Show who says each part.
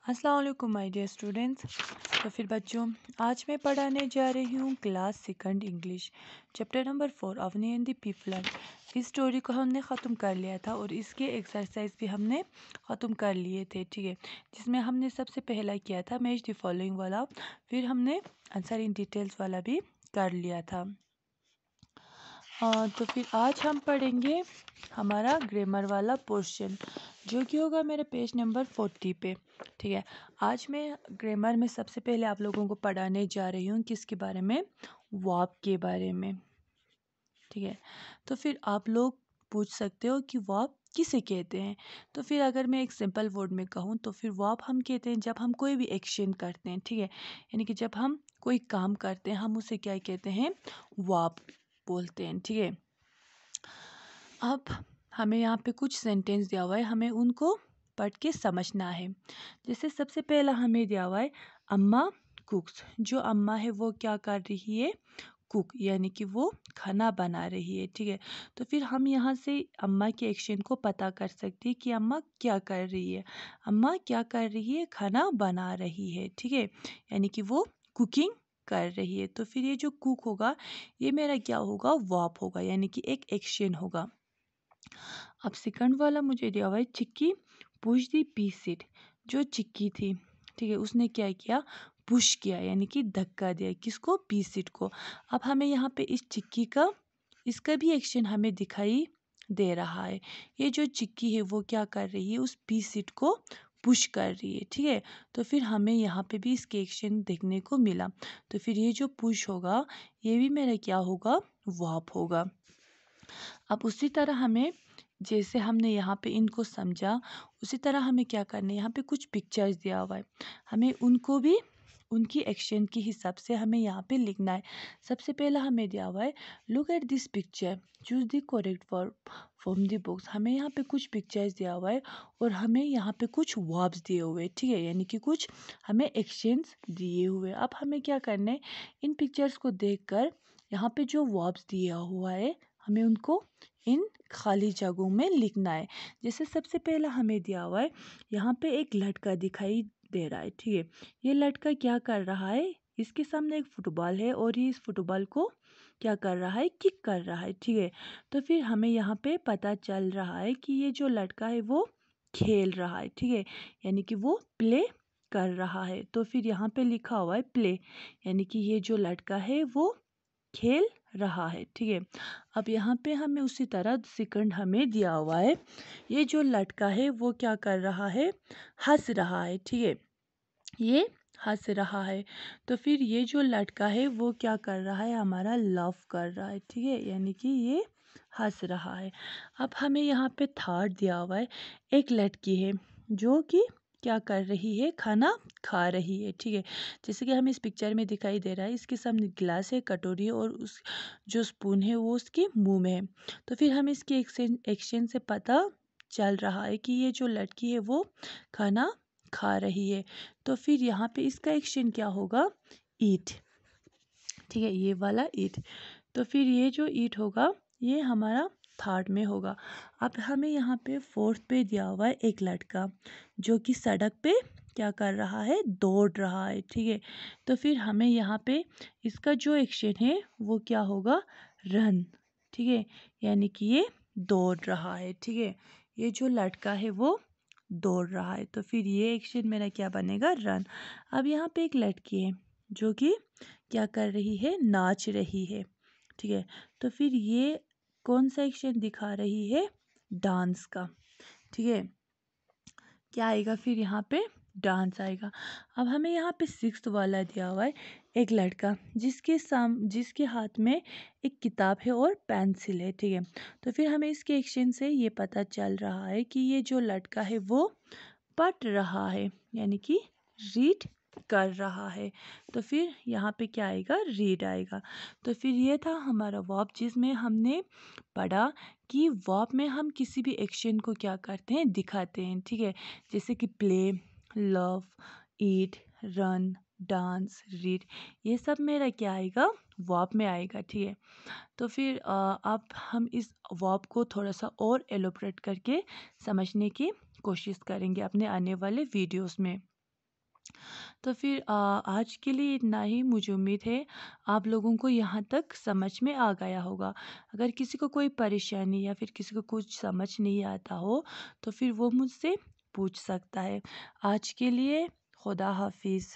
Speaker 1: अस्सलाम वालेकुम my dear students. तो फिर बच्चों, आज मैं पढ़ाने जा रही हूँ class second English chapter number 4 Avni and the people. इस स्टोरी को हमने ख़त्म कर लिया था और इसके एक्सरसाइज भी हमने ख़त्म कर लिए थे, ठीक है। जिसमें हमने सबसे पहला किया था मैच द फॉलोइंग वाला, फिर हमने आंसर इन डिटेल्स वाला भी कर लिया था। तो फिर आज हम पढ़ेंगे हमारा ग्रामर वाला पोर्शन, जो कि होगा मेरे पेज नंबर 40 पे, ठीक है। आज मैं ग्रामर में सबसे पहले आप लोगों को पढ़ाने जा रही हूँ किसके बारे में, वर्ब के बारे में, ठीक है। तो फिर आप लोग पूछ सकते हो कि वर्ब किसे कहते हैं। तो फिर अगर मैं एक सिंपल वर्ड में कहूँ तो फिर वर्ब हम कहते हैं जब हम कोई भी एक्शन करते हैं, ठीक है। यानी कि जब हम कोई काम करते हैं हम उसे क्या कहते हैं, वर्ब बोलते हैं, ठीक है। अब हमें यहाँ पे कुछ सेंटेंस दिया हुआ है, हमें उनको पढ़ के समझना है। जैसे सबसे पहला हमें दिया हुआ है अम्मा कुक्स। जो अम्मा है वो क्या कर रही है, कुक, यानी कि वो खाना बना रही है, ठीक है। तो फिर हम यहाँ से अम्मा के एक्शन को पता कर सकते हैं कि अम्मा क्या कर रही है। अम्मा क्या कर रही है, खाना बना रही है, ठीक है। यानी कि वो कुकिंग कर रही है। तो फिर ये जो कुक होगा ये मेरा क्या होगा, वर्ब होगा, यानी कि एक एक्शन होगा। अब सेकंड वाला मुझे दिया हुआ है चिक्की पुश दी पी सीट। जो चिक्की थी, ठीक है, उसने क्या किया, पुश किया, यानी कि धक्का दिया, किसको, पी सीट को। अब हमें यहाँ पे इस चिक्की का, इसका भी एक्शन हमें दिखाई दे रहा है। ये जो चिक्की है वो क्या कर रही है, उस पी सीट को पुश कर रही है, ठीक है। तो फिर हमें यहाँ पे भी इसके एक्शन देखने को मिला। तो फिर ये जो पुश होगा ये भी मेरा क्या होगा, वर्ब होगा। अब उसी तरह हमें, जैसे हमने यहाँ पे इनको समझा, उसी तरह हमें क्या करना है, यहाँ पे कुछ पिक्चर्स दिया हुआ है, हमें उनको भी उनकी एक्शन के हिसाब से हमें यहाँ पे लिखना है। सबसे पहला हमें दिया हुआ है look at this picture choose the correct verb from the books. हमें यहाँ पे कुछ पिक्चर्स दिया हुआ है और हमें यहाँ पे कुछ वर्ब्स दिए हुए, ठीक है, यानी कि कुछ हमें एक्शंस दिए हुए। अब हमें क्या करना है, इन पिक्चर्स को देखकर यहाँ पे जो वर्ब्स दिया हुआ है हमें उनको इन खाली जगहों में लिखना है। जैसे सबसे पहला हमें दिया हुआ है, यहाँ पे एक लड़का दिखाई दे रहा है, ठीक है। ये लड़का क्या कर रहा है, इसके सामने एक फुटबॉल है और ये इस फुटबॉल को क्या कर रहा है, किक कर रहा है, ठीक है। तो फिर हमें यहाँ पे पता चल रहा है कि ये जो लड़का है वो खेल रहा है, ठीक है, यानी कि वो प्ले कर रहा है। तो फिर यहाँ पे लिखा हुआ है प्ले, यानी कि ये जो लड़का है वो खेल रहा है, ठीक है। अब यहाँ पे हमें उसी तरह सेकंड हमें दिया हुआ है, ये जो लड़का है वो क्या कर रहा है, हंस रहा है, ठीक है, ये हंस रहा है। तो फिर ये जो लड़का है वो क्या कर रहा है, हमारा लव कर रहा है, ठीक है, यानी कि ये हंस रहा है। अब हमें यहाँ पे थर्ड दिया हुआ है, एक लड़की है जो कि क्या कर रही है, खाना खा रही है, ठीक है। जैसे कि हमें इस पिक्चर में दिखाई दे रहा है, इसके सामने गिलास है, कटोरी है और उस जो स्पून है वो उसके मुंह में है। तो फिर हमें इसके एक्शन से पता चल रहा है कि ये जो लड़की है वो खाना खा रही है। तो फिर यहाँ पे इसका एक्शन क्या होगा, ईट, ठीक है, ये वाला ईट। तो फिर ये जो ईट होगा ये हमारा थर्ड में होगा। अब हमें यहाँ पे फोर्थ पे दिया हुआ है एक लड़का जो कि सड़क पे क्या कर रहा है, दौड़ रहा है, ठीक है। तो फिर हमें यहाँ पे इसका जो एक्शन है वो क्या होगा, रन, ठीक है, यानी कि ये दौड़ रहा है, ठीक है। ये जो लड़का है वो दौड़ रहा है, तो फिर ये एक्शन मेरा क्या बनेगा, रन। अब यहाँ पे एक लड़की है जो कि क्या कर रही है, नाच रही है, ठीक है। तो फिर ये कौन सा एक्शन दिखा रही है, डांस का, ठीक है, क्या आएगा फिर यहाँ पे, डांस आएगा। अब हमें यहाँ पे सिक्स्थ वाला दिया हुआ है, एक लड़का जिसके हाथ में एक किताब है और पेंसिल है, ठीक है। तो फिर हमें इसके एक्शन से ये पता चल रहा है कि ये जो लड़का है वो पढ़ रहा है, यानी कि रीड कर रहा है। तो फिर यहाँ पे क्या आएगा, रीड आएगा। तो फिर ये था हमारा वर्ब जिसमें हमने पढ़ा कि वर्ब में हम किसी भी एक्शन को क्या करते हैं, दिखाते हैं, ठीक है। जैसे कि प्ले, लव, ईट, रन, डांस, रीड, ये सब मेरा क्या आएगा, वर्ब में आएगा, ठीक है। तो फिर अब हम इस वर्ब को थोड़ा सा और एलोबरेट करके समझने की कोशिश करेंगे अपने आने वाले वीडियोस में। तो फिर आज के लिए इतना ही। मुझे उम्मीद है आप लोगों को यहाँ तक समझ में आ गया होगा। अगर किसी को कोई परेशानी या फिर किसी को कुछ समझ नहीं आता हो तो फिर वो मुझसे पूछ सकता है। आज के लिए खुदा हाफिज़।